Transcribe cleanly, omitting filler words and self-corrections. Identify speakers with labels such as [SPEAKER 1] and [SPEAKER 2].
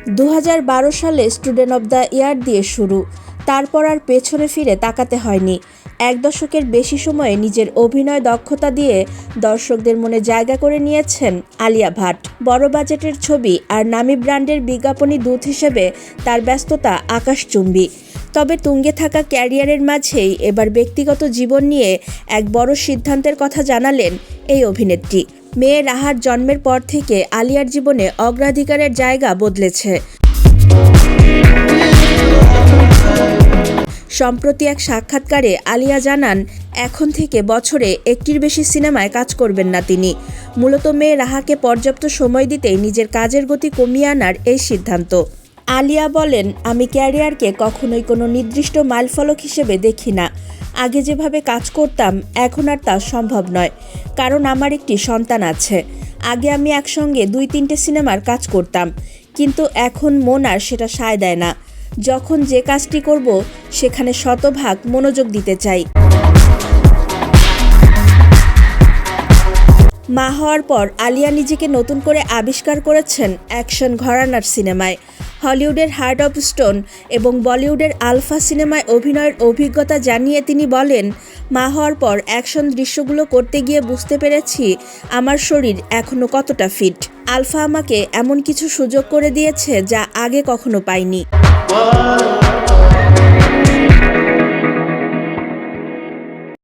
[SPEAKER 1] 2012 সালে student of the year দিয়ে শুরু, তারপর আর পেছনে ফিরে তাকাতে হয়নি। 1 দশকের বেশি সময়ে নিজের অভিনয় দক্ষতা দিয়ে দর্শকদের মনে জায়গা করে নিয়েছেন আলিয়া ভাট। বড় বাজেটের ছবি আর নামী ব্র্যান্ডের বিজ্ঞাপনী দূত হিসেবে তার ব্যস্ততা আকাশচুম্বী। তবে তুঙ্গে থাকা ক্যারিয়ারের মাঝেই এবার ব্যক্তিগত জীবন নিয়ে এক বড় সিদ্ধান্তের কথা জানালেন এই অভিনেত্রী। মেয়ে রাহার জন্মের পর থেকে আলিয়ার জীবনে অগ্রাধিকারের জায়গা বদলেছে। সম্প্রতি এক সাক্ষাৎকারে আলিয়া জানান, এখন থেকে বছরে 1টির বেশি সিনেমায় কাজ করবেন না তিনি। মূলত মেয়ে রাহাকে পর্যাপ্ত সময় দিতেই নিজের কাজের গতি কমিয়ে আনার এই সিদ্ধান্ত। আলিয়া বলেন, আমি ক্যারিয়ারকে কখনোই কোনো নির্দিষ্ট মাইলফলক হিসেবে দেখি না। আগে যেভাবে কাজ করতাম এখন আর তা সম্ভব নয়, কারণ আমার একটি সন্তান আছে। আগে আমি একসঙ্গে 2-3টে সিনেমার কাজ করতাম, কিন্তু এখন মন আর সেটা সায় দেয় না। যখন যে কাজটি করব সেখানে শতভাগ মনোযোগ দিতে চাই। মা হওয়ার পর আলিয়া নিজেকে নতুন করে আবিষ্কার করেছেন অ্যাকশন ঘরানার সিনেমায়। হলিউডের হার্ট অফ স্টোন এবং বলিউডের আলফা সিনেমায় অভিনয়ের অভিজ্ঞতা জানিয়ে তিনি বলেন, মা হওয়ার পর অ্যাকশন দৃশ্যগুলো করতে গিয়ে বুঝতে পেরেছি আমার শরীর এখনও কতটা ফিট। আলফা আমাকে এমন কিছু সুযোগ করে দিয়েছে যা আগে কখনো পাইনি।